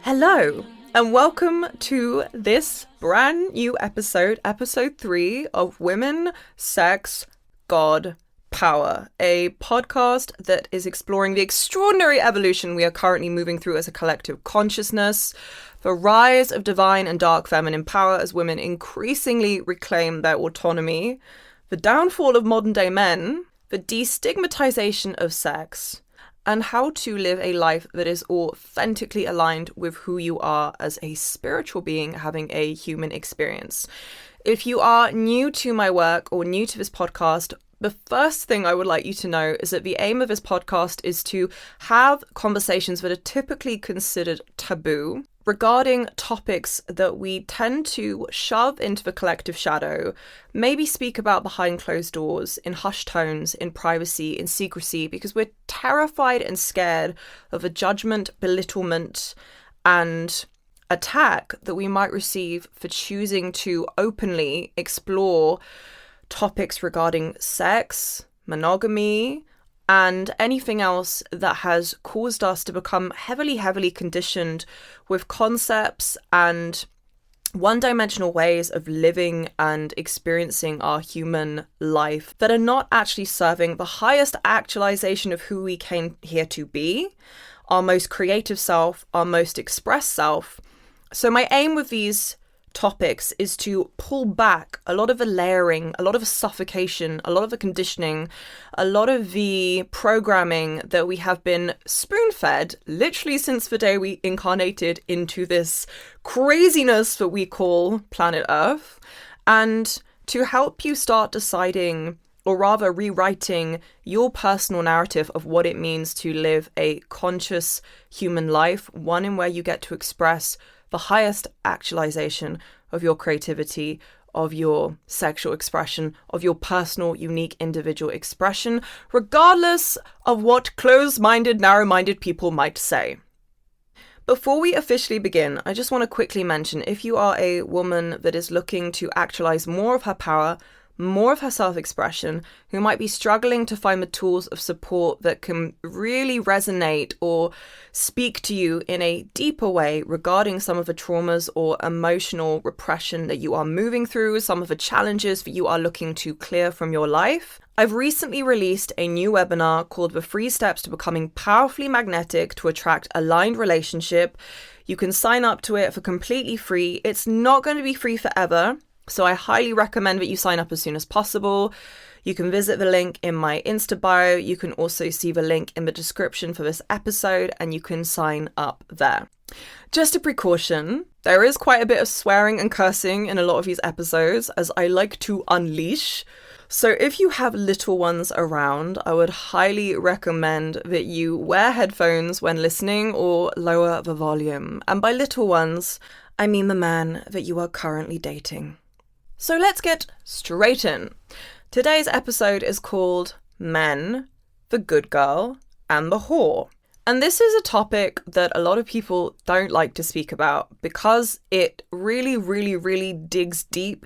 Hello, and welcome to this brand new episode 3 of Women, Sex, God, Power, a podcast that is exploring the extraordinary evolution we are currently moving through as a collective consciousness, the rise of divine and dark feminine power as women increasingly reclaim their autonomy, the downfall of modern day men, the destigmatization of sex, and how to live a life that is authentically aligned with who you are as a spiritual being having a human experience. If you are new to my work or new to this podcast, the first thing I would like you to know is that the aim of this podcast is to have conversations that are typically considered taboo regarding topics that we tend to shove into the collective shadow, maybe speak about behind closed doors, in hushed tones, in privacy, in secrecy, because we're terrified and scared of the judgment, belittlement, and attack that we might receive for choosing to openly explore topics regarding sex, monogamy, and anything else that has caused us to become heavily conditioned with concepts and one-dimensional ways of living and experiencing our human life that are not actually serving the highest actualization of who we came here to be, our most creative self, our most expressed self. So my aim with these topics is to pull back a lot of the layering, a lot of the suffocation, a lot of the conditioning, a lot of the programming that we have been spoon-fed literally since the day we incarnated into this craziness that we call planet Earth, and to help you start deciding, or rather rewriting, your personal narrative of what it means to live a conscious human life, one in where you get to express the highest actualization of your creativity, of your sexual expression, of your personal, unique, individual expression, regardless of what closed-minded, narrow-minded people might say. Before we officially begin, I just want to quickly mention, if you are a woman that is looking to actualize more of her power, more of her self-expression, who might be struggling to find the tools of support that can really resonate or speak to you in a deeper way regarding some of the traumas or emotional repression that you are moving through, some of the challenges that you are looking to clear from your life, I've recently released a new webinar called The 3 Steps to Becoming Powerfully Magnetic to Attract Aligned Relationship. You can sign up to it for completely free. It's not going to be free forever, so I highly recommend that you sign up as soon as possible. You can visit the link in my Insta bio. You can also see the link in the description for this episode, and you can sign up there. Just a precaution, there is quite a bit of swearing and cursing in a lot of these episodes, as I like to unleash. So if you have little ones around, I would highly recommend that you wear headphones when listening or lower the volume. And by little ones, I mean the man that you are currently dating. So let's get straight in. Today's episode is called Men, the Good Girl, and the Whore. And this is a topic that a lot of people don't like to speak about because it really digs deep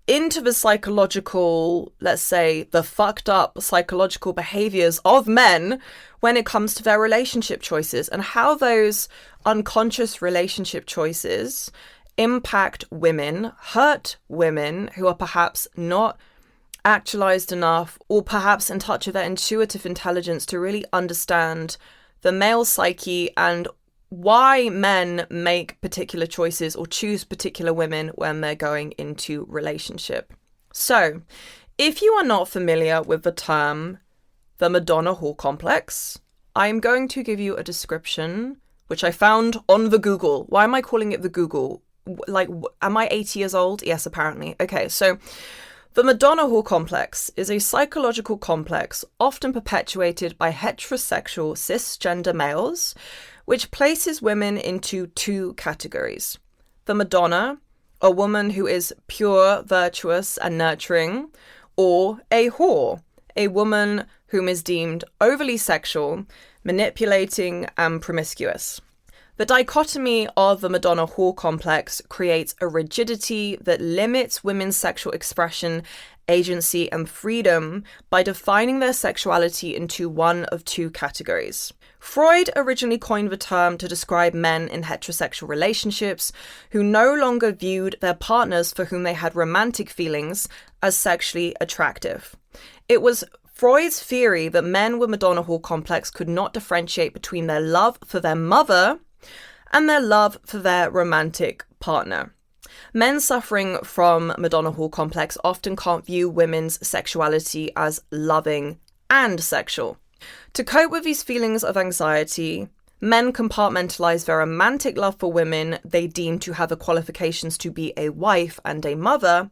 into the psychological, let's say, the fucked up psychological behaviors of men when it comes to their relationship choices and how those unconscious relationship choices impact women, hurt women who are perhaps not actualized enough or perhaps in touch with their intuitive intelligence to really understand the male psyche and why men make particular choices or choose particular women when they're going into relationship. So, if you are not familiar with the term the Madonna Whore Complex, I'm going to give you a description which I found on the Google. Why am I calling it the Google? Like, am I 80 years old? Yes, apparently. Okay, so the Madonna Whore Complex is a psychological complex often perpetuated by heterosexual cisgender males, which places women into 2 categories. The Madonna, a woman who is pure, virtuous, and nurturing, or a whore, a woman whom is deemed overly sexual, manipulating, and promiscuous. The dichotomy of the Madonna Whore Complex creates a rigidity that limits women's sexual expression, agency, and freedom by defining their sexuality into one of two categories. Freud originally coined the term to describe men in heterosexual relationships who no longer viewed their partners for whom they had romantic feelings as sexually attractive. It was Freud's theory that men with Madonna Whore Complex could not differentiate between their love for their mother and their love for their romantic partner. Men suffering from Madonna Whore Complex often can't view women's sexuality as loving and sexual. To cope with these feelings of anxiety, men compartmentalize their romantic love for women they deem to have the qualifications to be a wife and a mother,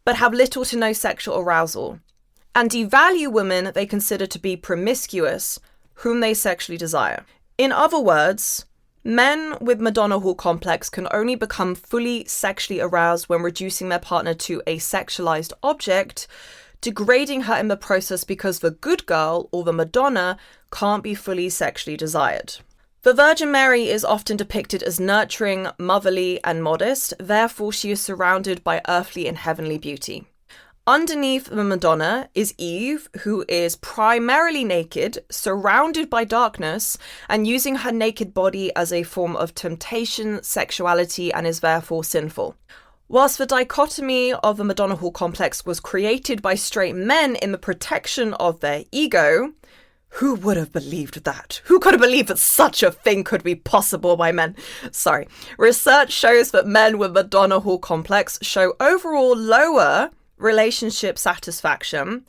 but have little to no sexual arousal, and devalue women they consider to be promiscuous, whom they sexually desire. In other words, men with Madonna Whore Complex can only become fully sexually aroused when reducing their partner to a sexualized object, degrading her in the process because the good girl, or the Madonna, can't be fully sexually desired. The Virgin Mary is often depicted as nurturing, motherly, and modest, therefore she is surrounded by earthly and heavenly beauty. Underneath the Madonna is Eve, who is primarily naked, surrounded by darkness, and using her naked body as a form of temptation, sexuality, and is therefore sinful. Whilst the dichotomy of the Madonna Whore Complex was created by straight men in the protection of their ego, who would have believed that? Who could have believed that such a thing could be possible by men? Sorry. Research shows that men with Madonna Whore Complex show overall lower relationship satisfaction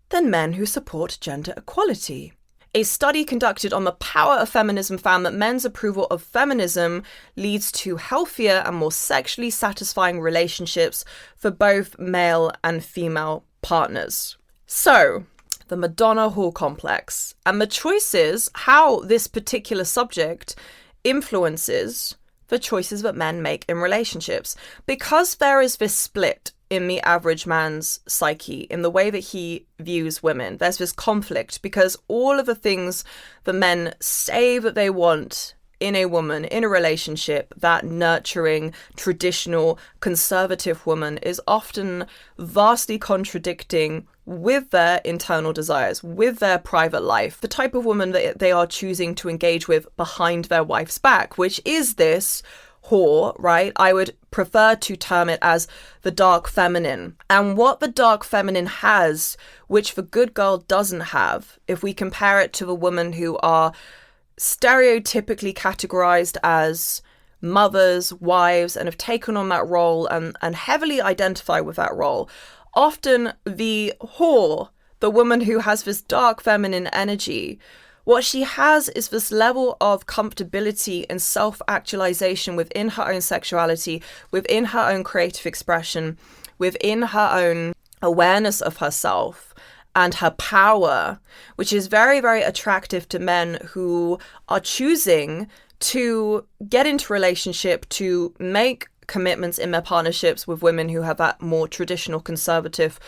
than men who support gender equality. A study conducted on the power of feminism found that men's approval of feminism leads to healthier and more sexually satisfying relationships for both male and female partners. So, the Madonna Whore Complex and the choices, how this particular subject influences the choices that men make in relationships. Because there is this split in the average man's psyche, in the way that he views women. There's this conflict because all of the things that men say that they want in a woman, in a relationship, that nurturing, traditional, conservative woman is often vastly contradicting with their internal desires, with their private life, the type of woman that they are choosing to engage with behind their wife's back, which is this whore, right? I would prefer to term it as the dark feminine. And what the dark feminine has, which the good girl doesn't have, if we compare it to the women who are stereotypically categorized as mothers, wives, and have taken on that role and heavily identify with that role, often the whore, the woman who has this dark feminine energy, what she has is this level of comfortability and self-actualization within her own sexuality, within her own creative expression, within her own awareness of herself and her power, which is very, very attractive to men who are choosing to get into relationship, to make commitments in their partnerships with women who have that more traditional, conservative,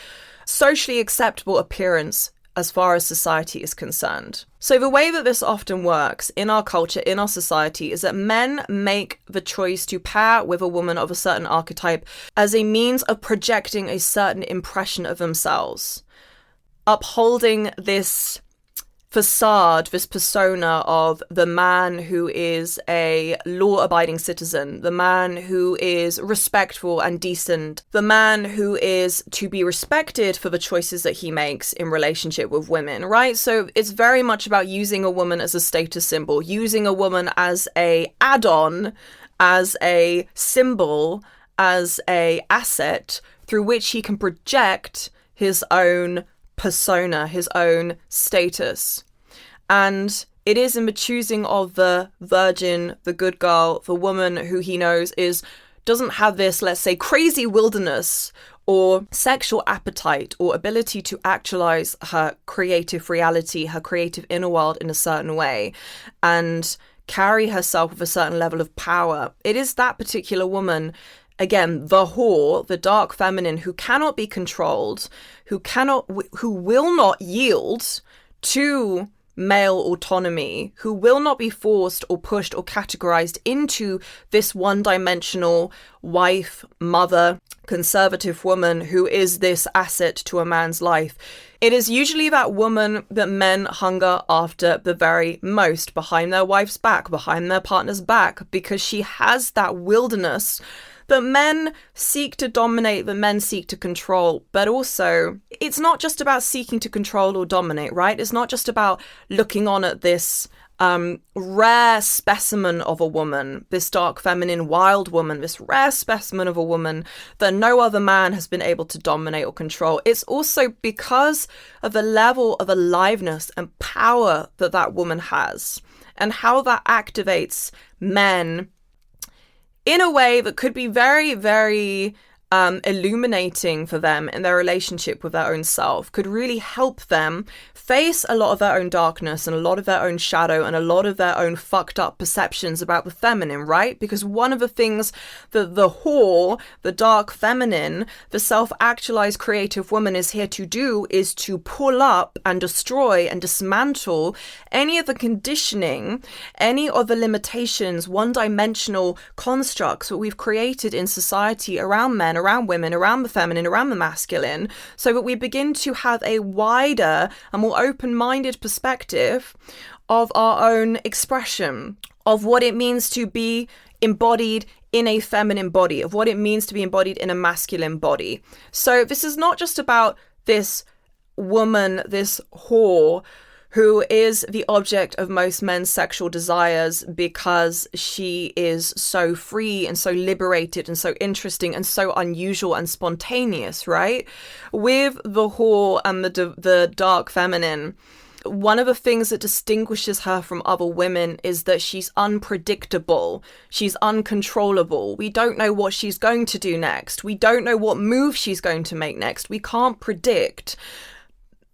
socially acceptable appearance as far as society is concerned. So the way that this often works in our culture, in our society, is that men make the choice to pair with a woman of a certain archetype as a means of projecting a certain impression of themselves, upholding this facade, this persona of the man who is a law-abiding citizen, the man who is respectful and decent, the man who is to be respected for the choices that he makes in relationship with women, right? So it's very much about using a woman as a status symbol, using a woman as a add-on, as a symbol, as a asset through which he can project his own persona, his own status. And it is in the choosing of the virgin, the good girl, the woman who he knows doesn't have this, let's say, crazy wilderness or sexual appetite or ability to actualize her creative reality, her creative inner world in a certain way and carry herself with a certain level of power. It is that particular woman, again, the whore, the dark feminine, who cannot be controlled, who will not yield to male autonomy, who will not be forced or pushed or categorized into this one-dimensional wife, mother, conservative woman who is this asset to a man's life. It is usually that woman that men hunger after the very most, behind their wife's back, behind their partner's back, because she has that wilderness that men seek to dominate, that men seek to control. But also, it's not just about seeking to control or dominate, right? It's not just about looking on at this rare specimen of a woman, this dark feminine wild woman, this rare specimen of a woman that no other man has been able to dominate or control. It's also because of the level of aliveness and power that that woman has, and how that activates men in a way that could be very, very illuminating for them in their relationship with their own self, could really help them face a lot of their own darkness and a lot of their own shadow and a lot of their own fucked up perceptions about the feminine, right? Because one of the things that the whore, the dark feminine, the self-actualized creative woman is here to do is to pull up and destroy and dismantle any of the conditioning, any of the limitations, one-dimensional constructs that we've created in society around men, around women, around the feminine, around the masculine, so that we begin to have a wider and more open-minded perspective of our own expression, of what it means to be embodied in a feminine body, of what it means to be embodied in a masculine body. So this is not just about this woman, this whore, who is the object of most men's sexual desires because she is so free and so liberated and so interesting and so unusual and spontaneous, right? With the whore and the dark feminine, one of the things that distinguishes her from other women is that she's unpredictable. She's uncontrollable. We don't know what she's going to do next. We don't know what move she's going to make next. We can't predict.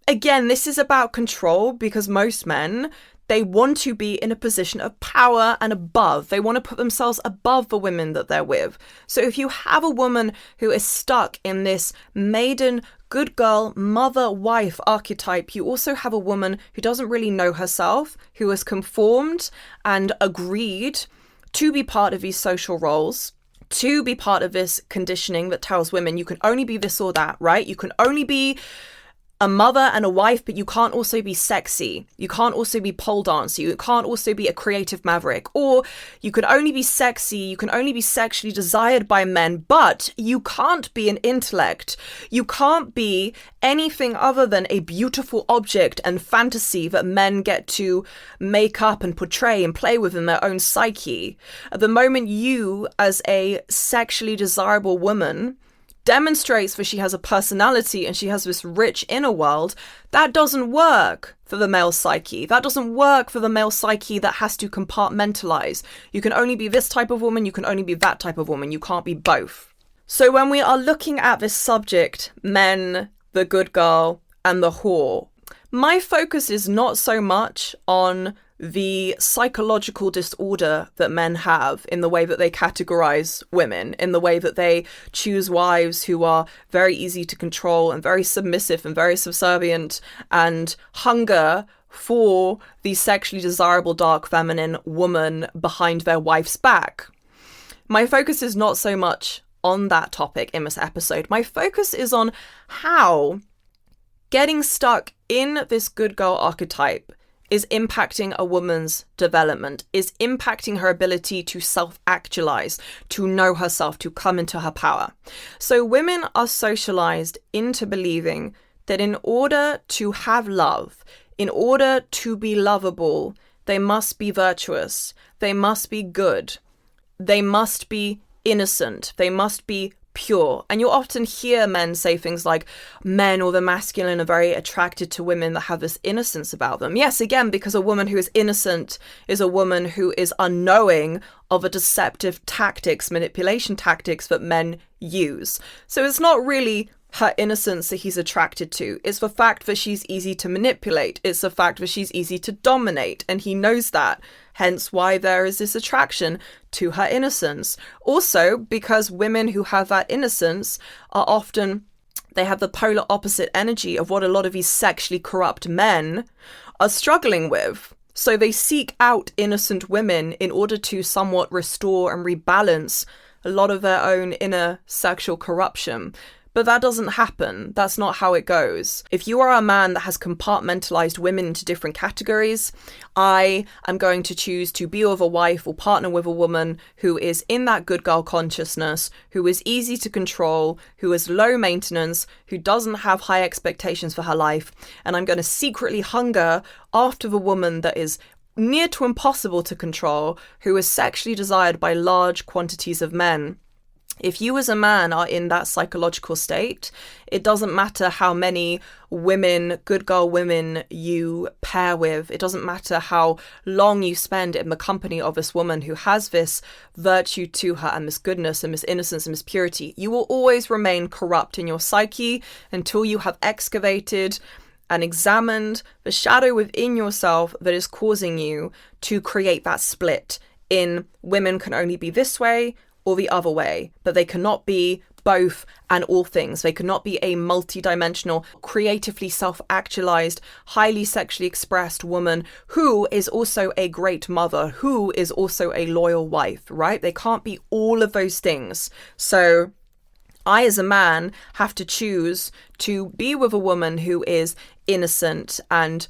Again, this is about control because most men, they want to be in a position of power and above. They want to put themselves above the women that they're with. So if you have a woman who is stuck in this maiden, good girl, mother, wife archetype, you also have a woman who doesn't really know herself, who has conformed and agreed to be part of these social roles, to be part of this conditioning that tells women you can only be this or that, right? You can only be a mother and a wife, but you can't also be sexy. You can't also be pole dancer. You can't also be a creative maverick. Or you can only be sexy. You can only be sexually desired by men, but you can't be an intellect. You can't be anything other than a beautiful object and fantasy that men get to make up and portray and play with in their own psyche. At the moment you, as a sexually desirable woman, demonstrates that she has a personality and she has this rich inner world, that doesn't work for the male psyche. That doesn't work for the male psyche that has to compartmentalize. You can only be this type of woman, you can only be that type of woman, you can't be both. So when we are looking at this subject, men, the good girl, and the whore, my focus is not so much on the psychological disorder that men have in the way that they categorize women, in the way that they choose wives who are very easy to control and very submissive and very subservient and hunger for the sexually desirable dark feminine woman behind their wife's back. My focus is not so much on that topic in this episode. My focus is on how getting stuck in this good girl archetype is impacting a woman's development, is impacting her ability to self-actualize, to know herself, to come into her power. So women are socialized into believing that in order to have love, in order to be lovable, they must be virtuous, they must be good, they must be innocent, they must be pure. And you'll often hear men say things like men or the masculine are very attracted to women that have this innocence about them. Yes, again, because a woman who is innocent is a woman who is unknowing of the deceptive tactics, manipulation tactics that men use. So it's not really her innocence that he's attracted to. It's the fact that she's easy to manipulate. It's the fact that she's easy to dominate. And he knows that. Hence why there is this attraction to her innocence. Also, because women who have that innocence are often They have the polar opposite energy of what a lot of these sexually corrupt men are struggling with. So they seek out innocent women in order to somewhat restore and rebalance a lot of their own inner sexual corruption. But that doesn't happen. That's not how it goes. If you are a man that has compartmentalized women into different categories, I am going to choose to be with a wife or partner with a woman who is in that good girl consciousness, who is easy to control, who is low maintenance, who doesn't have high expectations for her life. And I'm going to secretly hunger after the woman that is near to impossible to control, who is sexually desired by large quantities of men. If you as a man are in that psychological state, it doesn't matter how many women, good girl women, you pair with. It doesn't matter how long you spend in the company of this woman who has this virtue to her and this goodness and this innocence and this purity. You will always remain corrupt in your psyche until you have excavated and examined the shadow within yourself that is causing you to create that split in women can only be this way or the other way, but they cannot be both and all things. They cannot be a multi-dimensional, creatively self-actualized, highly sexually expressed woman who is also a great mother, who is also a loyal wife, right? They can't be all of those things. So I, as a man, have to choose to be with a woman who is innocent and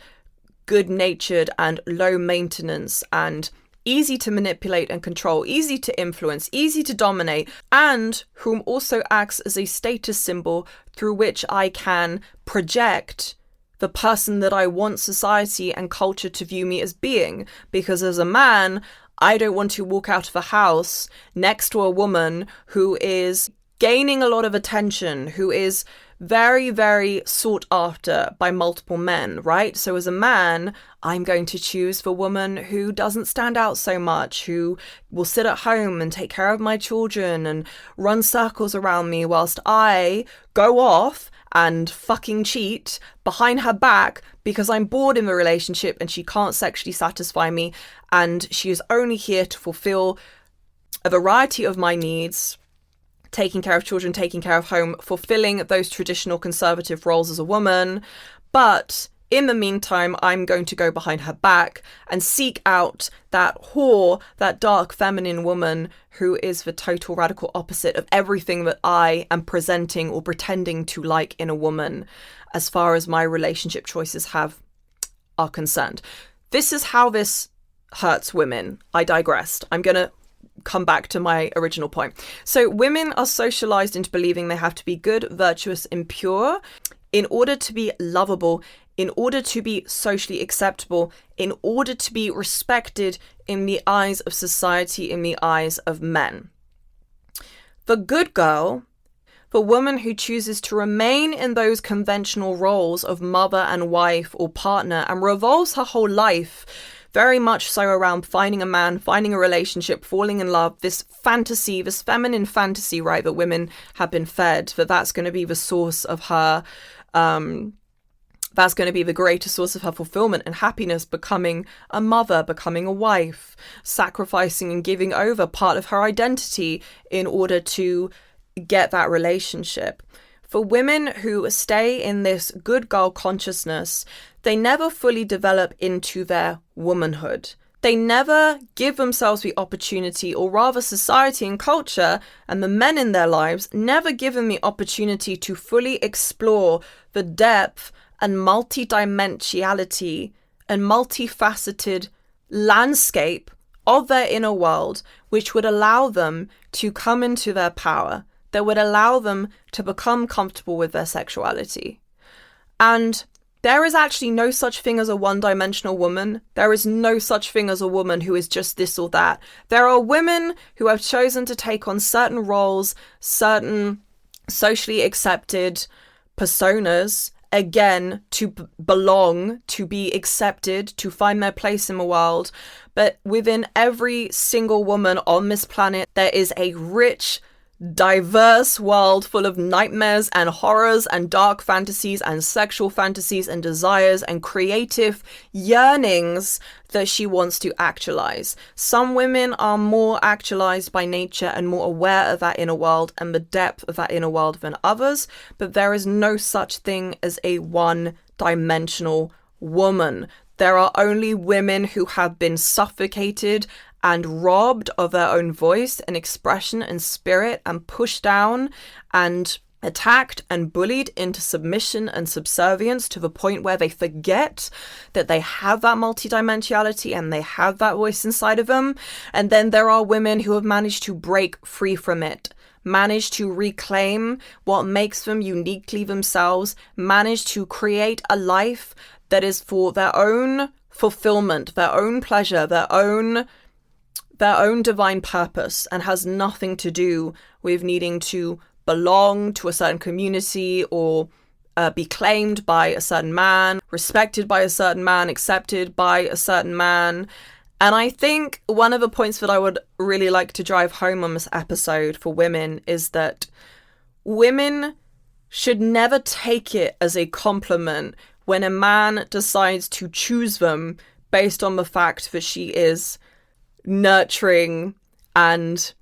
good-natured and low maintenance and easy to manipulate and control, easy to influence, easy to dominate, and whom also acts as a status symbol through which I can project the person that I want society and culture to view me as being. Because as a man, I don't want to walk out of a house next to a woman who is gaining a lot of attention, who is very, very sought after by multiple men, right? So as a man, I'm going to choose the woman who doesn't stand out so much, who will sit at home and take care of my children and run circles around me whilst I go off and fucking cheat behind her back because I'm bored in the relationship and she can't sexually satisfy me, and she is only here to fulfill a variety of my needs, taking care of children, taking care of home, fulfilling those traditional conservative roles as a woman. But in the meantime, I'm going to go behind her back and seek out that whore, that dark feminine woman who is the total radical opposite of everything that I am presenting or pretending to like in a woman as far as my relationship choices are concerned. This is how this hurts women. I digressed. I'm going to come back to my original point. So women are socialized into believing they have to be good, virtuous, and pure in order to be lovable, in order to be socially acceptable, in order to be respected in the eyes of society, in the eyes of men. The good girl, the woman who chooses to remain in those conventional roles of mother and wife or partner and revolves her whole life very much so around finding a man, finding a relationship, falling in love, this fantasy, this feminine fantasy, right, that women have been fed, that's going to be the source of her, that's going to be the greatest source of her fulfillment and happiness, becoming a mother, becoming a wife, sacrificing and giving over part of her identity in order to get that relationship. For women who stay in this good girl consciousness, they never fully develop into their womanhood. They never give themselves the opportunity, or rather society and culture and the men in their lives never give them the opportunity to fully explore the depth and multidimensionality and multifaceted landscape of their inner world, which would allow them to come into their power, that would allow them to become comfortable with their sexuality. And there is actually no such thing as a one-dimensional woman. There is no such thing as a woman who is just this or that. There are women who have chosen to take on certain roles, certain socially accepted personas, again, to belong, to be accepted, to find their place in the world. But within every single woman on this planet, there is a rich diverse world full of nightmares and horrors and dark fantasies and sexual fantasies and desires and creative yearnings that she wants to actualize. Some women are more actualized by nature and more aware of that inner world and the depth of that inner world than others, but there is no such thing as a one-dimensional woman. There are only women who have been suffocated and robbed of their own voice and expression and spirit and pushed down and attacked and bullied into submission and subservience to the point where they forget that they have that multidimensionality and they have that voice inside of them. And then there are women who have managed to break free from it, managed to reclaim what makes them uniquely themselves, managed to create a life that is for their own fulfillment, their own pleasure, their own divine purpose, and has nothing to do with needing to belong to a certain community or be claimed by a certain man, respected by a certain man, accepted by a certain man. And I think one of the points that I would really like to drive home on this episode for women is that women should never take it as a compliment when a man decides to choose them based on the fact that she is nurturing and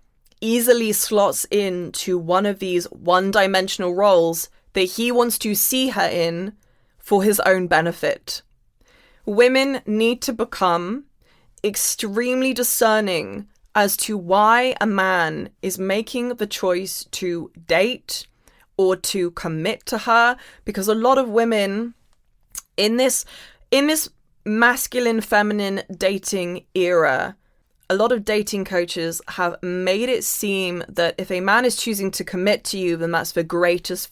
easily slots into one of these one-dimensional roles that he wants to see her in for his own benefit. Women need to become extremely discerning as to why a man is making the choice to date or to commit to her, because a lot of women in this masculine feminine dating era, a lot of dating coaches have made it seem that if a man is choosing to commit to you, then that's the greatest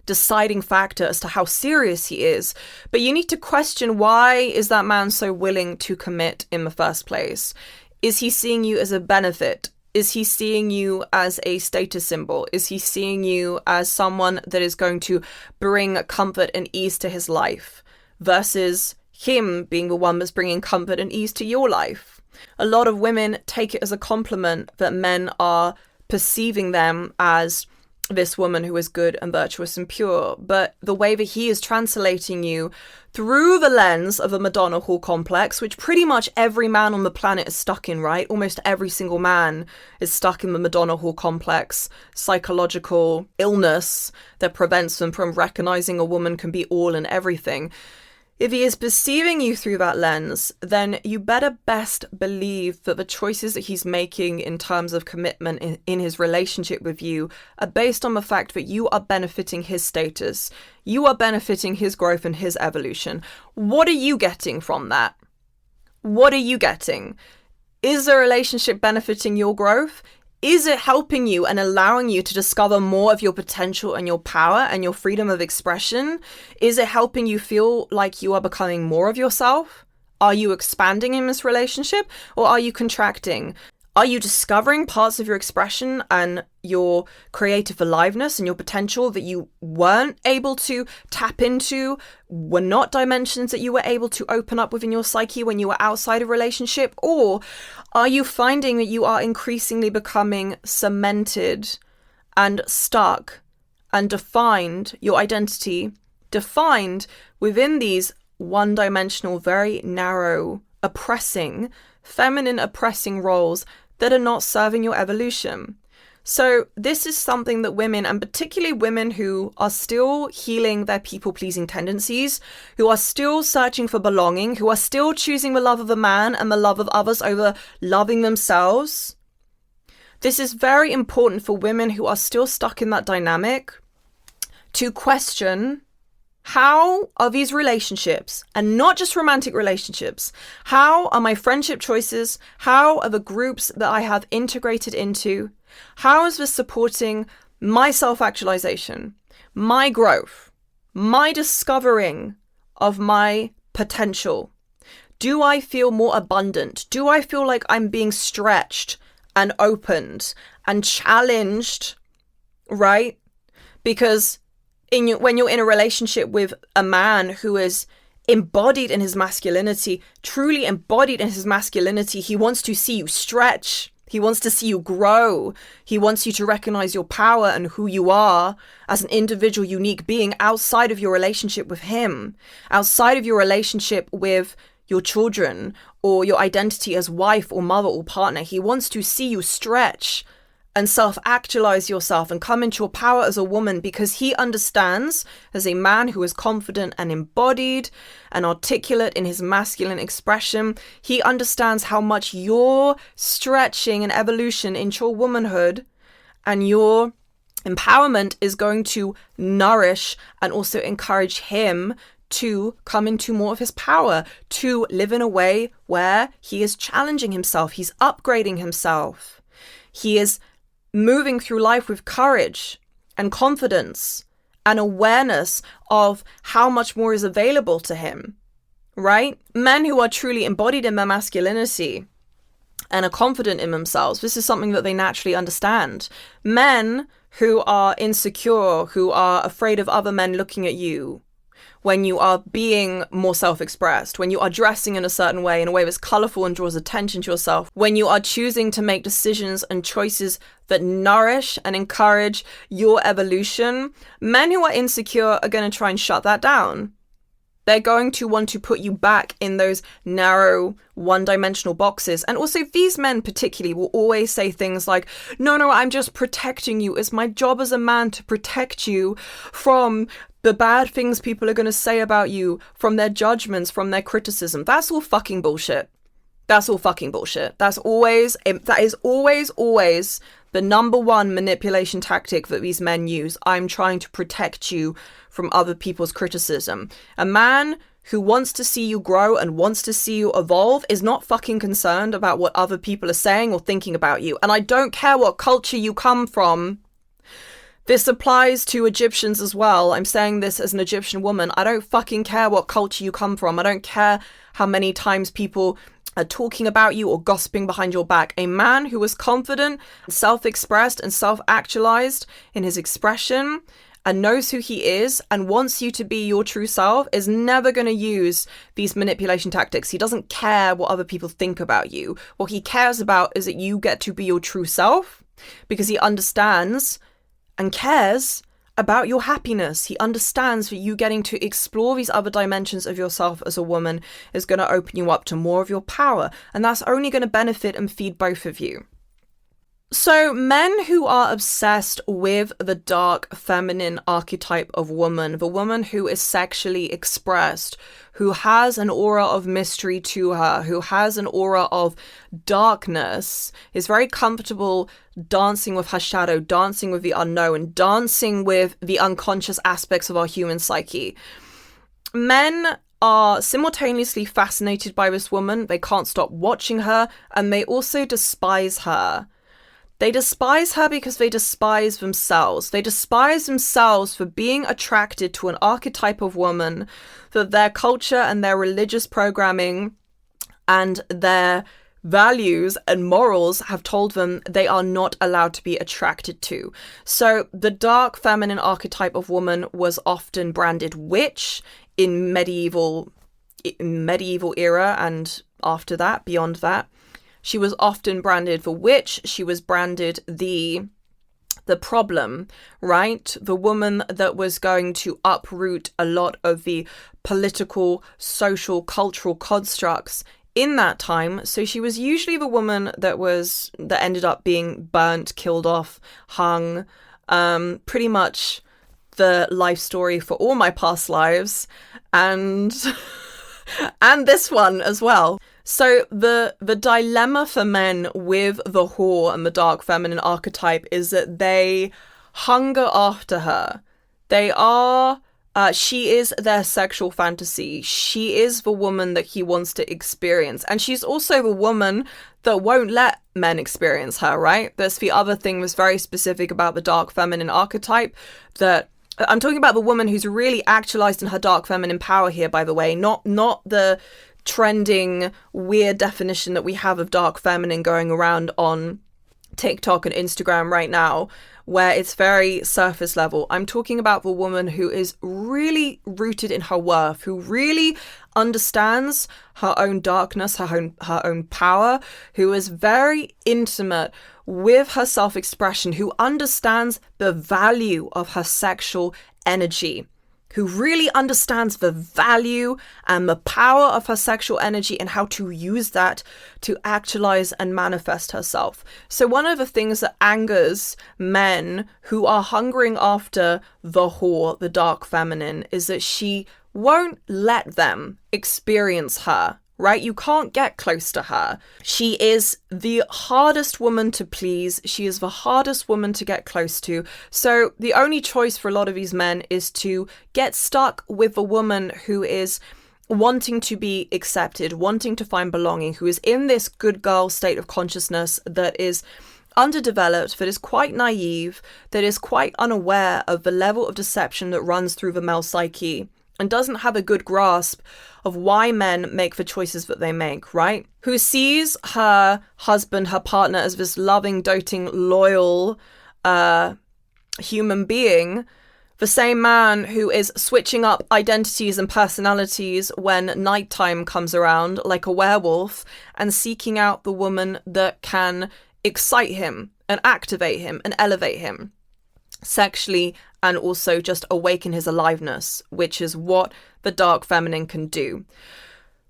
deciding factor as to how serious he is. But you need to question, why is that man so willing to commit in the first place? Is he seeing you as a benefit? Is he seeing you as a status symbol? Is he seeing you as someone that is going to bring comfort and ease to his life versus him being the one that's bringing comfort and ease to your life? A lot of women take it as a compliment that men are perceiving them as this woman who is good and virtuous and pure, but the way that he is translating you through the lens of a Madonna Whore Complex, which pretty much every man on the planet is stuck in, right? Almost every single man is stuck in the Madonna Whore Complex, psychological illness that prevents them from recognizing a woman can be all and everything. If he is perceiving you through that lens, then you better best believe that the choices that he's making in terms of commitment in his relationship with you are based on the fact that you are benefiting his status. You are benefiting his growth and his evolution. What are you getting from that? What are you getting? Is the relationship benefiting your growth? Is it helping you and allowing you to discover more of your potential and your power and your freedom of expression? Is it helping you feel like you are becoming more of yourself? Are you expanding in this relationship, or are you contracting? Are you discovering parts of your expression and your creative aliveness and your potential that you weren't able to tap into, were not dimensions that you were able to open up within your psyche when you were outside a relationship? Or are you finding that you are increasingly becoming cemented and stuck and defined, your identity defined within these one-dimensional, very narrow, feminine oppressing roles that are not serving your evolution? So this is something that women, and particularly women who are still healing their people-pleasing tendencies, who are still searching for belonging, who are still choosing the love of a man and the love of others over loving themselves. This is very important for women who are still stuck in that dynamic to question, how are these relationships, and not just romantic relationships, how are my friendship choices, how are the groups that I have integrated into, how is this supporting my self-actualization, my growth, my discovering of my potential? Do I feel more abundant? Do I feel like I'm being stretched and opened and challenged, right? Because when you're in a relationship with a man who is embodied in his masculinity, truly embodied in his masculinity, he wants to see you stretch. He wants to see you grow. He wants you to recognize your power and who you are as an individual, unique being outside of your relationship with him, outside of your relationship with your children or your identity as wife or mother or partner. He wants to see you stretch and self-actualize yourself and come into your power as a woman, because he understands, as a man who is confident and embodied and articulate in his masculine expression, he understands how much your stretching and evolution into your womanhood and your empowerment is going to nourish and also encourage him to come into more of his power, to live in a way where he is challenging himself, he's upgrading himself, he is moving through life with courage and confidence and awareness of how much more is available to him, right? Men who are truly embodied in their masculinity and are confident in themselves, this is something that they naturally understand. Men who are insecure, who are afraid of other men looking at you, when you are being more self-expressed, when you are dressing in a certain way, in a way that's colorful and draws attention to yourself, when you are choosing to make decisions and choices that nourish and encourage your evolution, men who are insecure are going to try and shut that down. They're going to want to put you back in those narrow, one-dimensional boxes. And also these men particularly will always say things like, no, I'm just protecting you. It's my job as a man to protect you from the bad things people are going to say about you, from their judgments, from their criticism. That's all fucking bullshit. That's all fucking bullshit. That is always the number one manipulation tactic that these men use. I'm trying to protect you from other people's criticism. A man who wants to see you grow and wants to see you evolve is not fucking concerned about what other people are saying or thinking about you. And I don't care what culture you come from. This applies to Egyptians as well. I'm saying this as an Egyptian woman. I don't fucking care what culture you come from. I don't care how many times people are talking about you or gossiping behind your back. A man who is confident, self-expressed and self-actualized in his expression and knows who he is and wants you to be your true self is never going to use these manipulation tactics. He doesn't care what other people think about you. What he cares about is that you get to be your true self, because he understands and cares about your happiness. He understands that you getting to explore these other dimensions of yourself as a woman is going to open you up to more of your power. And that's only going to benefit and feed both of you. So men who are obsessed with the dark feminine archetype of woman, the woman who is sexually expressed, who has an aura of mystery to her, who has an aura of darkness, is very comfortable dancing with her shadow, dancing with the unknown, dancing with the unconscious aspects of our human psyche. Men are simultaneously fascinated by this woman, they can't stop watching her, and they also despise her. They despise her because they despise themselves. They despise themselves for being attracted to an archetype of woman that their culture and their religious programming and their values and morals have told them they are not allowed to be attracted to. So the dark feminine archetype of woman was often branded witch in medieval era and after that, beyond that. She was often branded the witch. She was branded the problem, right? The woman that was going to uproot a lot of the political, social, cultural constructs in that time. So she was usually the woman that ended up being burnt, killed off, hung, pretty much the life story for all my past lives and and this one as well. So the dilemma for men with the whore and the dark feminine archetype is that they hunger after her. She is their sexual fantasy. She is the woman that he wants to experience. And she's also the woman that won't let men experience her, right? That's the other thing that's very specific about the dark feminine archetype, that I'm talking about the woman who's really actualized in her dark feminine power here, by the way, not the trending weird definition that we have of dark feminine going around on TikTok and Instagram right now, where it's very surface level. I'm talking about the woman who is really rooted in her worth, who really understands her own darkness, her own power, who is very intimate with her self-expression, who understands the value of her sexual energy, who really understands the value and the power of her sexual energy and how to use that to actualize and manifest herself. So one of the things that angers men who are hungering after the whore, the dark feminine, is that she won't let them experience her. Right? You can't get close to her. She is the hardest woman to please. She is the hardest woman to get close to. So the only choice for a lot of these men is to get stuck with a woman who is wanting to be accepted, wanting to find belonging, who is in this good girl state of consciousness that is underdeveloped, that is quite naive, that is quite unaware of the level of deception that runs through the male psyche, and doesn't have a good grasp of why men make the choices that they make, right? Who sees her husband, her partner, as this loving, doting, loyal human being, the same man who is switching up identities and personalities when nighttime comes around like a werewolf, and seeking out the woman that can excite him and activate him and elevate him sexually, and also just awaken his aliveness, which is what the dark feminine can do.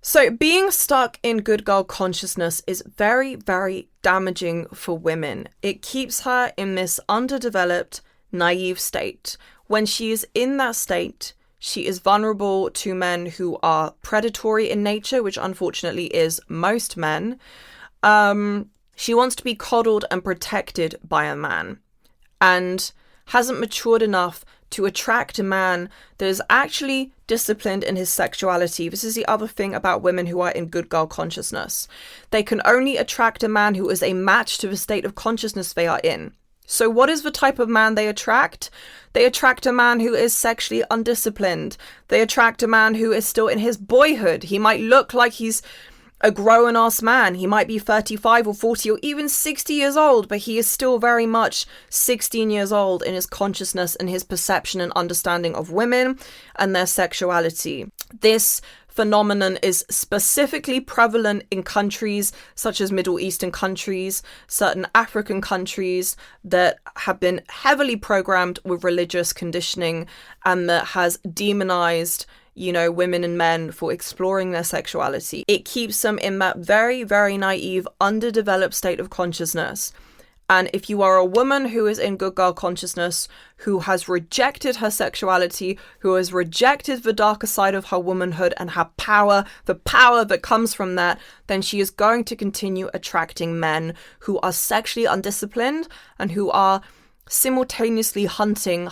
So being stuck in good girl consciousness is very, very damaging for women. It keeps her in this underdeveloped, naive state. When she is in that state, she is vulnerable to men who are predatory in nature, which unfortunately is most men. She wants to be coddled and protected by a man, and hasn't matured enough to attract a man that is actually disciplined in his sexuality. This is the other thing about women who are in good girl consciousness. They can only attract a man who is a match to the state of consciousness they are in. So what is the type of man they attract? They attract a man who is sexually undisciplined. They attract a man who is still in his boyhood. He might look like he's a grown-ass man. He might be 35 or 40 or even 60 years old, but he is still very much 16 years old in his consciousness and his perception and understanding of women and their sexuality. This phenomenon is specifically prevalent in countries such as Middle Eastern countries, certain African countries that have been heavily programmed with religious conditioning and that has demonized women and men for exploring their sexuality. It keeps them in that very, very naive, underdeveloped state of consciousness. And if you are a woman who is in good girl consciousness, who has rejected her sexuality, who has rejected the darker side of her womanhood and her power, the power that comes from that, then she is going to continue attracting men who are sexually undisciplined and who are simultaneously hunting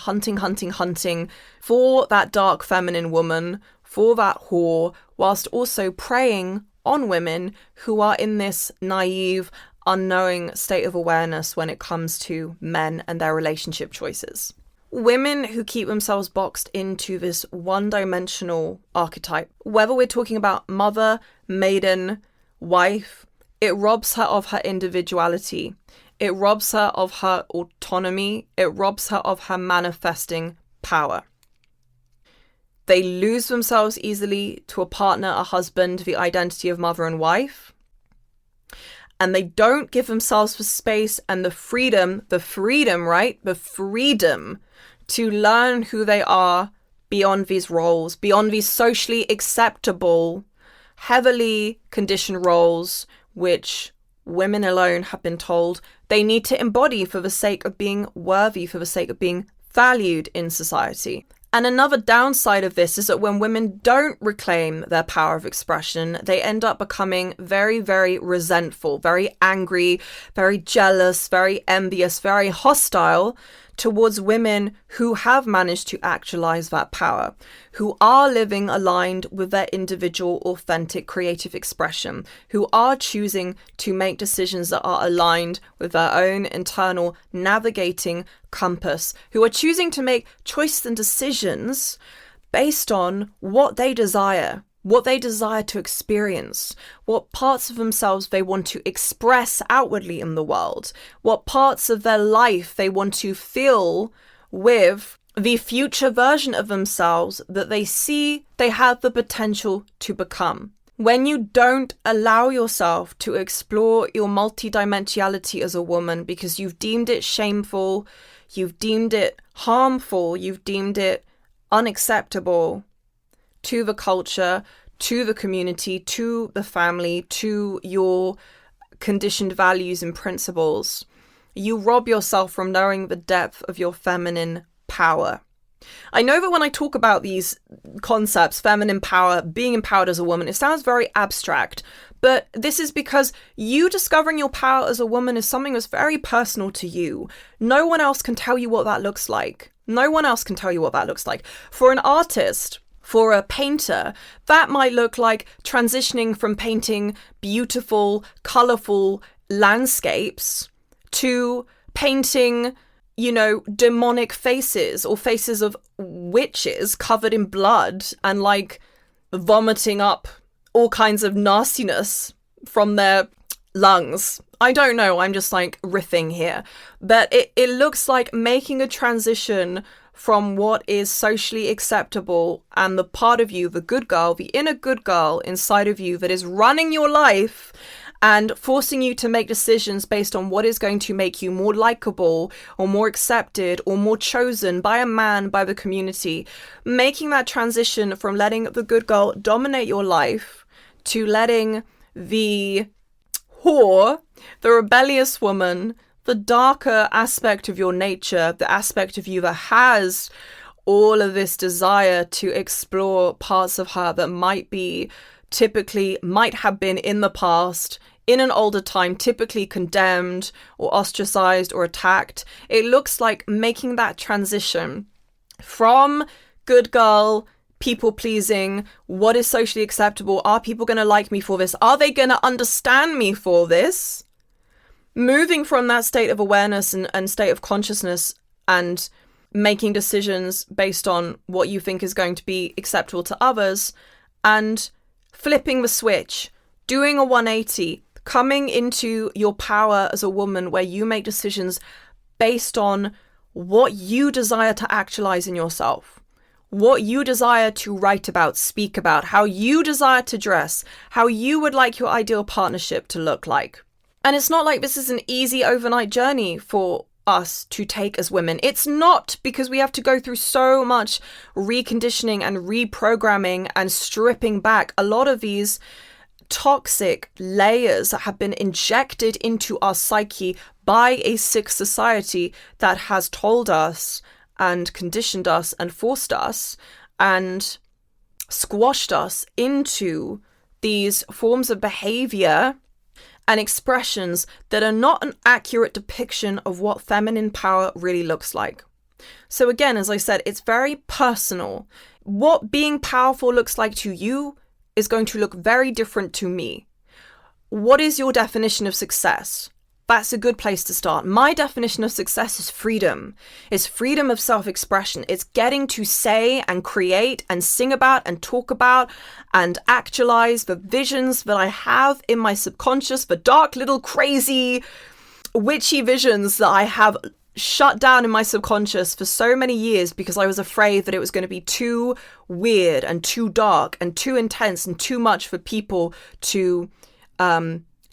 for that dark feminine woman, for that whore, whilst also preying on women who are in this naive, unknowing state of awareness when it comes to men and their relationship choices. Women who keep themselves boxed into this one-dimensional archetype, whether we're talking about mother, maiden, wife, it robs her of her individuality. It robs her of her autonomy. It robs her of her manifesting power. They lose themselves easily to a partner, a husband, the identity of mother and wife. And they don't give themselves the space and the freedom, right? The freedom to learn who they are beyond these roles, beyond these socially acceptable, heavily conditioned roles, which women alone have been told they need to embody for the sake of being worthy, for the sake of being valued in society. And another downside of this is that when women don't reclaim their power of expression, they end up becoming very, very resentful, very angry, very jealous, very envious, very hostile towards women who have managed to actualize that power, who are living aligned with their individual, authentic, creative expression, who are choosing to make decisions that are aligned with their own internal navigating compass, who are choosing to make choices and decisions based on what they desire, what they desire to experience, what parts of themselves they want to express outwardly in the world, what parts of their life they want to fill with the future version of themselves that they see they have the potential to become. When you don't allow yourself to explore your multidimensionality as a woman because you've deemed it shameful, you've deemed it harmful, you've deemed it unacceptable to the culture, to the community, to the family, to your conditioned values and principles, you rob yourself from knowing the depth of your feminine power. I know that when I talk about these concepts, feminine power, being empowered as a woman, it sounds very abstract, but this is because you discovering your power as a woman is something that's very personal to you. No one else can tell you what that looks like. No one else can tell you what that looks like. For an artist, for a painter, that might look like transitioning from painting beautiful, colorful landscapes to painting, demonic faces or faces of witches covered in blood and like vomiting up all kinds of nastiness from their lungs. I don't know, I'm just like riffing here. But it looks like making a transition from what is socially acceptable and the part of you, the good girl, the inner good girl inside of you that is running your life and forcing you to make decisions based on what is going to make you more likable or more accepted or more chosen by a man, by the community. Making that transition from letting the good girl dominate your life to letting the whore, the rebellious woman, the darker aspect of your nature, the aspect of you that has all of this desire to explore parts of her that might have been in the past, in an older time, typically condemned or ostracized or attacked. It looks like making that transition from good girl, people pleasing, what is socially acceptable, are people going to like me for this, are they going to understand me for this? Moving from that state of awareness and state of consciousness and making decisions based on what you think is going to be acceptable to others, and flipping the switch, doing a 180, coming into your power as a woman where you make decisions based on what you desire to actualize in yourself, what you desire to write about, speak about, how you desire to dress, how you would like your ideal partnership to look like. And it's not like this is an easy overnight journey for us to take as women. It's not, because we have to go through so much reconditioning and reprogramming and stripping back a lot of these toxic layers that have been injected into our psyche by a sick society that has told us and conditioned us and forced us and squashed us into these forms of behavior and expressions that are not an accurate depiction of what feminine power really looks like. So again, as I said, it's very personal. What being powerful looks like to you is going to look very different to me. What is your definition of success? That's a good place to start. My definition of success is freedom. It's freedom of self-expression. It's getting to say and create and sing about and talk about and actualize the visions that I have in my subconscious, the dark little crazy witchy visions that I have shut down in my subconscious for so many years because I was afraid that it was going to be too weird and too dark and too intense and too much for people to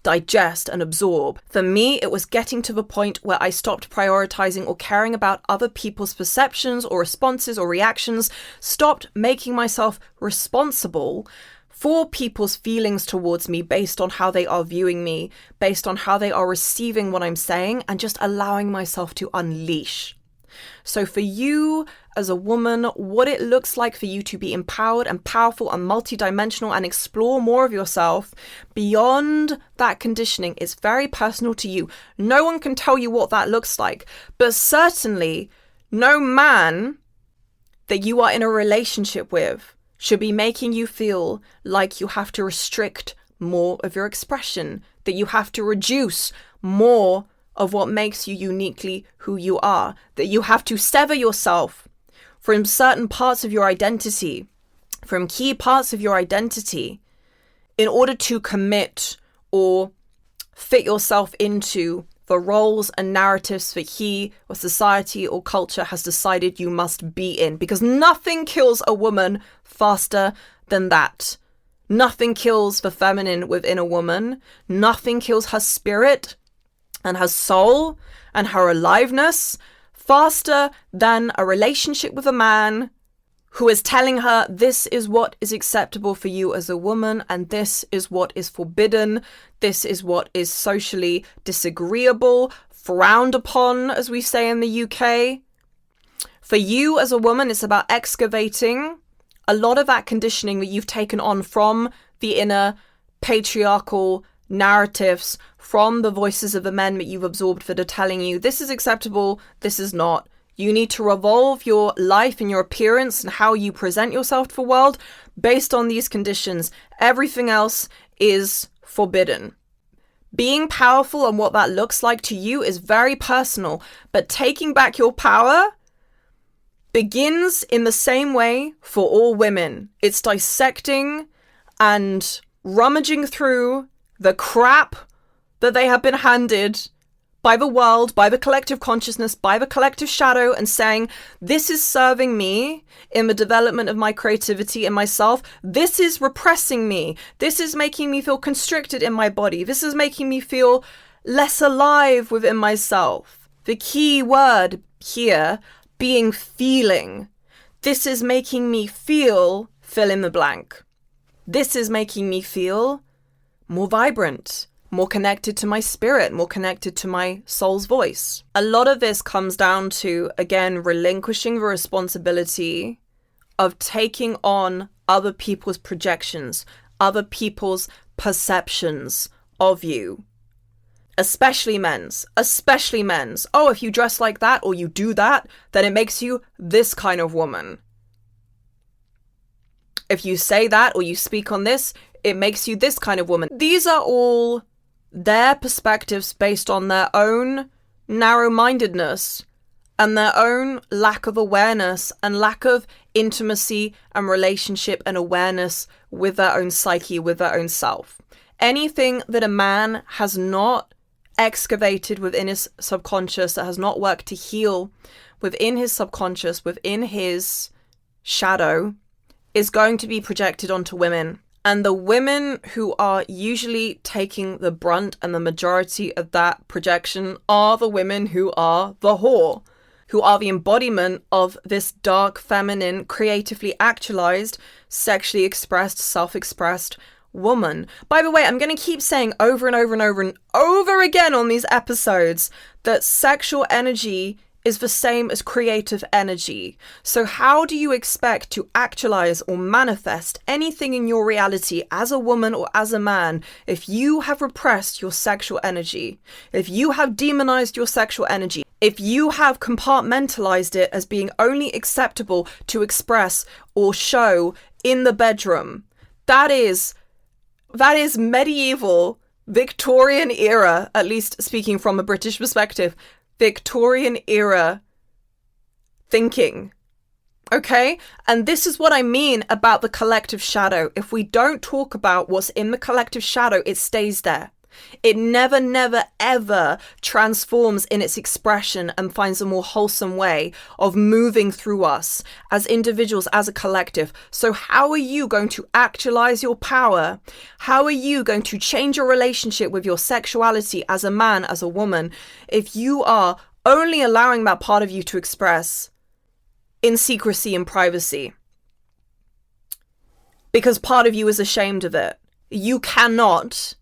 digest and absorb. For me, it was getting to the point where I stopped prioritizing or caring about other people's perceptions or responses or reactions, stopped making myself responsible for people's feelings towards me based on how they are viewing me, based on how they are receiving what I'm saying, and just allowing myself to unleash. So for you as a woman, what it looks like for you to be empowered and powerful and multidimensional and explore more of yourself beyond that conditioning is very personal to you. No one can tell you what that looks like, but certainly no man that you are in a relationship with should be making you feel like you have to restrict more of your expression, that you have to reduce more of what makes you uniquely who you are, that you have to sever yourself from certain parts of your identity from key parts of your identity in order to commit or fit yourself into the roles and narratives that he or society or culture has decided you must be in. Because nothing kills a woman faster than that. Nothing kills the feminine within a woman. Nothing kills her spirit and her soul and her aliveness faster than a relationship with a man who is telling her this is what is acceptable for you as a woman and this is what is forbidden. This is what is socially disagreeable, frowned upon, as we say in the UK. For you as a woman, it's about excavating a lot of that conditioning that you've taken on from the inner patriarchal narratives, from the voices of the men that you've absorbed that are telling you this is acceptable, this is not. You need to revolve your life and your appearance and how you present yourself to the world based on these conditions. Everything else is forbidden. Being powerful and what that looks like to you is very personal, but taking back your power begins in the same way for all women. It's dissecting and rummaging through the crap that they have been handed by the world, by the collective consciousness, by the collective shadow, and saying, this is serving me in the development of my creativity and myself. This is repressing me. This is making me feel constricted in my body. This is making me feel less alive within myself. The key word here being feeling. This is making me feel fill in the blank. This is making me feel more vibrant, more connected to my spirit, more connected to my soul's voice. A lot of this comes down to, again, relinquishing the responsibility of taking on other people's projections, other people's perceptions of you. Especially men's. Oh, if you dress like that or you do that, then it makes you this kind of woman. If you say that or you speak on this, it makes you this kind of woman. These are all their perspectives based on their own narrow-mindedness and their own lack of awareness and lack of intimacy and relationship and awareness with their own psyche, with their own self. Anything that a man has not excavated within his subconscious, that has not worked to heal within his subconscious, within his shadow, is going to be projected onto women. And the women who are usually taking the brunt and the majority of that projection are the women who are the whore, who are the embodiment of this dark, feminine, creatively actualized, sexually expressed, self-expressed woman. By the way, I'm going to keep saying over and over and over and over again on these episodes that sexual energy is the same as creative energy. So how do you expect to actualize or manifest anything in your reality as a woman or as a man if you have repressed your sexual energy, if you have demonized your sexual energy, if you have compartmentalized it as being only acceptable to express or show in the bedroom? That is medieval, Victorian era, at least speaking from a British perspective, Victorian era thinking. Okay? And this is what I mean about the collective shadow. If we don't talk about what's in the collective shadow, it stays there. It never, never, ever transforms in its expression and finds a more wholesome way of moving through us as individuals, as a collective. So how are you going to actualize your power? How are you going to change your relationship with your sexuality as a man, as a woman, if you are only allowing that part of you to express in secrecy and privacy? Because part of you is ashamed of it. You cannot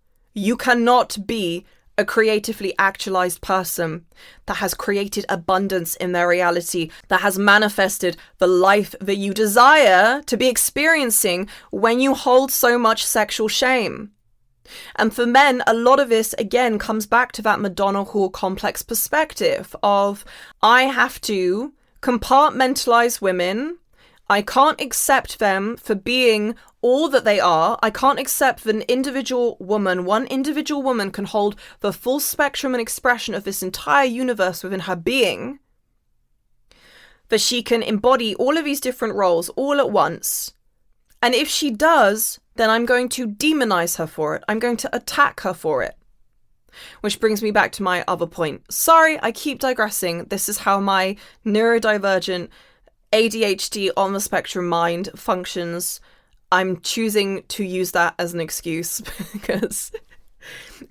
be a creatively actualized person that has created abundance in their reality, that has manifested the life that you desire to be experiencing when you hold so much sexual shame. And for men, a lot of this, again, comes back to that Madonna Whore Complex perspective of, I have to compartmentalize women. I can't accept them for being all that they are. I can't accept that one individual woman can hold the full spectrum and expression of this entire universe within her being. That she can embody all of these different roles all at once And if she does, then I'm going to demonize her for it. I'm going to attack her for it. Which brings me back to my other point. Sorry, I keep digressing. This is how my neurodivergent ADHD on the spectrum mind functions. I'm choosing to use that as an excuse because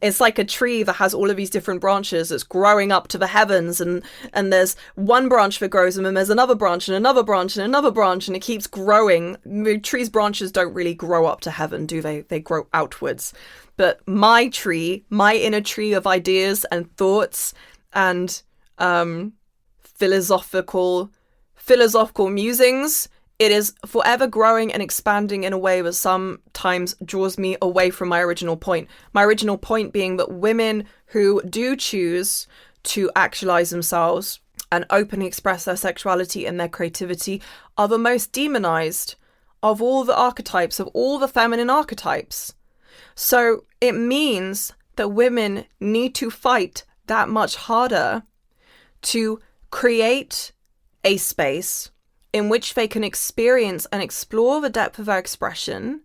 it's like a tree that has all of these different branches that's growing up to the heavens, and there's one branch that grows them, and there's another branch and another branch and another branch, and it keeps growing. The tree's branches don't really grow up to heaven, do they? They grow outwards. But my tree, my inner tree of ideas and thoughts and philosophical musings, it is forever growing and expanding in a way that sometimes draws me away from my original point. My original point being that women who do choose to actualize themselves and openly express their sexuality and their creativity are the most demonized of all the archetypes, of all the feminine archetypes. So it means that women need to fight that much harder to create a space in which they can experience and explore the depth of their expression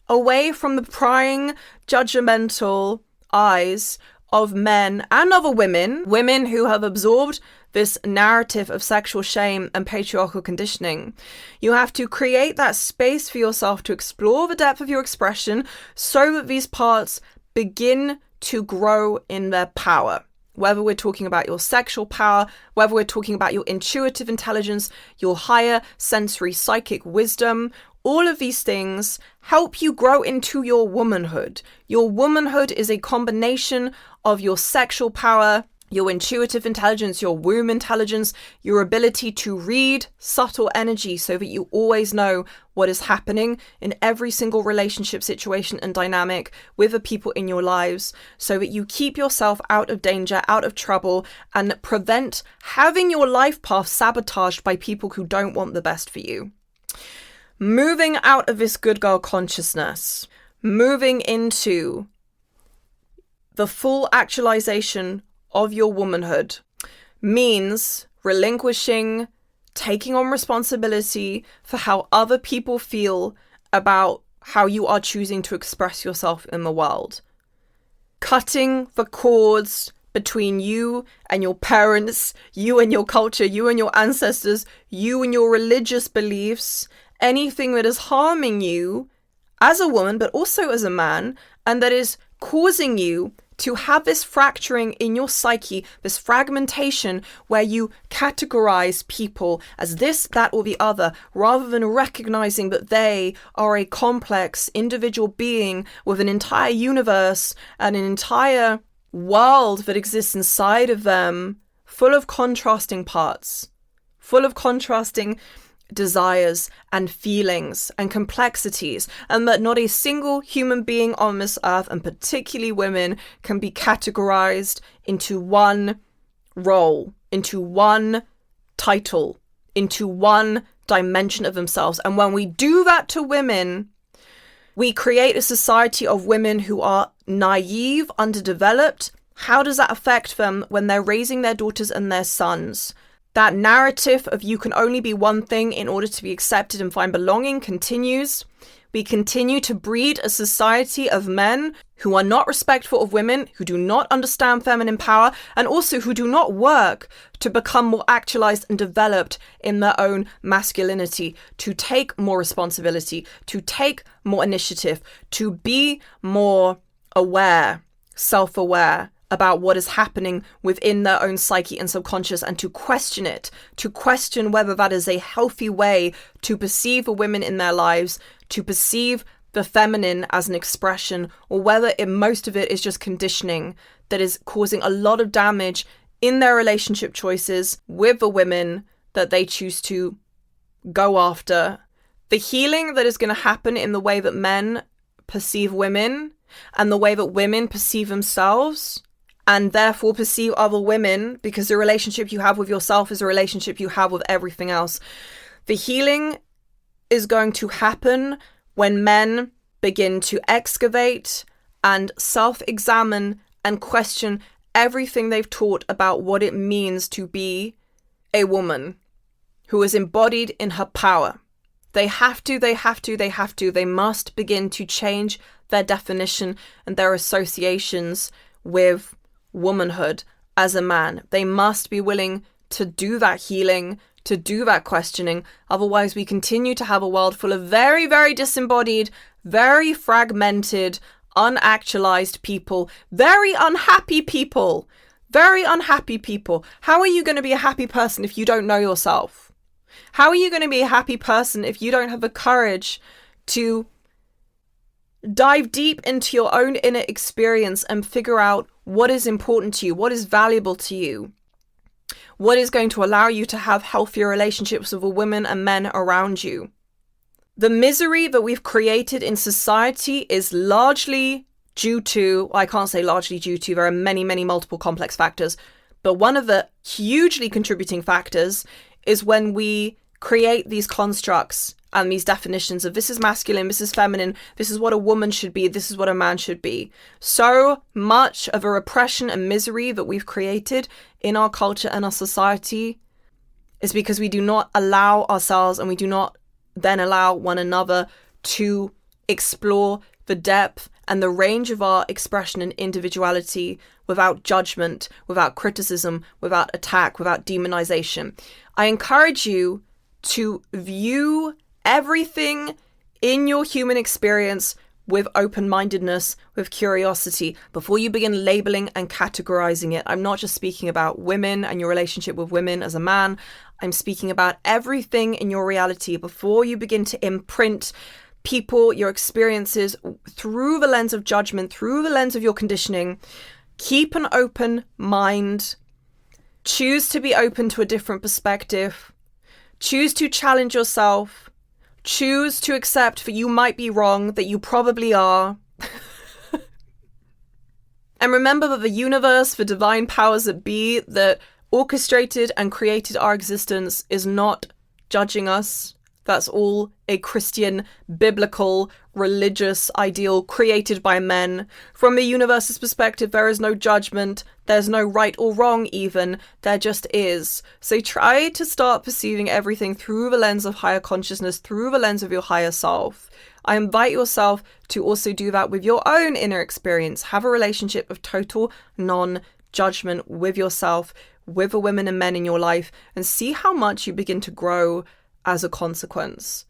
away from the prying, judgmental eyes of men and other women who have absorbed this narrative of sexual shame and patriarchal conditioning. You have to create that space for yourself to explore the depth of your expression so that these parts begin to grow in their power. Whether we're talking about your sexual power, whether we're talking about your intuitive intelligence, your higher sensory psychic wisdom, all of these things help you grow into your womanhood. Your womanhood is a combination of your sexual power, your intuitive intelligence, your womb intelligence, your ability to read subtle energy so that you always know what is happening in every single relationship, situation, and dynamic with the people in your lives so that you keep yourself out of danger, out of trouble, and prevent having your life path sabotaged by people who don't want the best for you. Moving out of this good girl consciousness, moving into the full actualization of your womanhood means relinquishing, taking on responsibility for how other people feel about how you are choosing to express yourself in the world. Cutting the cords between you and your parents, you and your culture, you and your ancestors, you and your religious beliefs, anything that is harming you as a woman, but also as a man, and that is causing you to have this fracturing in your psyche, this fragmentation where you categorize people as this, that, or the other, rather than recognizing that they are a complex individual being with an entire universe and an entire world that exists inside of them, full of contrasting parts, full of contrasting desires and feelings and complexities, and that not a single human being on this earth, and particularly women, can be categorized into one role, into one title, into one dimension of themselves. And when we do that to women, we create a society of women who are naive, underdeveloped. How does that affect them when they're raising their daughters and their sons? That narrative of you can only be one thing in order to be accepted and find belonging continues. We continue to breed a society of men who are not respectful of women, who do not understand feminine power, and also who do not work to become more actualized and developed in their own masculinity, to take more responsibility, to take more initiative, to be more aware, self-aware about what is happening within their own psyche and subconscious, and to question it, to question whether that is a healthy way to perceive the women in their lives, to perceive the feminine as an expression, or whether most of it is just conditioning that is causing a lot of damage in their relationship choices with the women that they choose to go after. The healing that is going to happen in the way that men perceive women and the way that women perceive themselves, and therefore perceive other women, because the relationship you have with yourself is a relationship you have with everything else. The healing is going to happen when men begin to excavate and self-examine and question everything they've taught about what it means to be a woman who is embodied in her power. They have to. They must begin to change their definition and their associations with womanhood as a man. They must be willing to do that healing, to do that questioning. Otherwise, we continue to have a world full of very, very disembodied, very fragmented, unactualized people, very unhappy people. Very unhappy people. How are you going to be a happy person if you don't know yourself? How are you going to be a happy person if you don't have the courage to dive deep into your own inner experience and figure out what is important to you, what is valuable to you, what is going to allow you to have healthier relationships with the women and men around you? The misery that we've created in society is largely due to, I can't say largely due to, there are many, many multiple complex factors, but one of the hugely contributing factors is when we create these constructs and these definitions of this is masculine, this is feminine, this is what a woman should be, this is what a man should be. So much of a repression and misery that we've created in our culture and our society is because we do not allow ourselves, and we do not then allow one another to explore the depth and the range of our expression and individuality without judgment, without criticism, without attack, without demonization. I encourage you to view everything in your human experience with open-mindedness, with curiosity, before you begin labeling and categorizing it. I'm not just speaking about women and your relationship with women as a man. I'm speaking about everything in your reality before you begin to imprint people, your experiences through the lens of judgment, through the lens of your conditioning. Keep an open mind. Choose to be open to a different perspective. Choose to challenge yourself. Choose to accept that you might be wrong, that you probably are. And remember that the universe, the divine powers that be, that orchestrated and created our existence, is not judging us. That's all a Christian, biblical, religious ideal created by men. From the universe's perspective, there is no judgment. There's no right or wrong even. There just is. So try to start perceiving everything through the lens of higher consciousness, through the lens of your higher self. I invite yourself to also do that with your own inner experience. Have a relationship of total non-judgment with yourself, with the women and men in your life, and see how much you begin to grow as a consequence.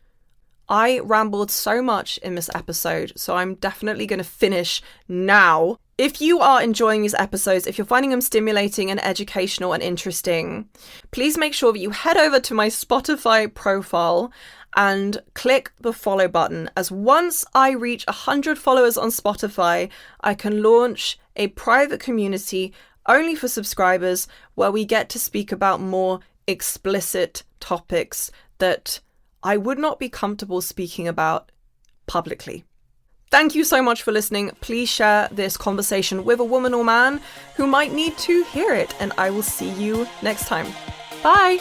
I rambled so much in this episode, so I'm definitely going to finish now. If you are enjoying these episodes, if you're finding them stimulating and educational and interesting, please make sure that you head over to my Spotify profile and click the follow button, as once I reach 100 followers on Spotify, I can launch a private community only for subscribers where we get to speak about more explicit topics that I would not be comfortable speaking about publicly. Thank you so much for listening. Please share this conversation with a woman or man who might need to hear it, and I will see you next time. Bye!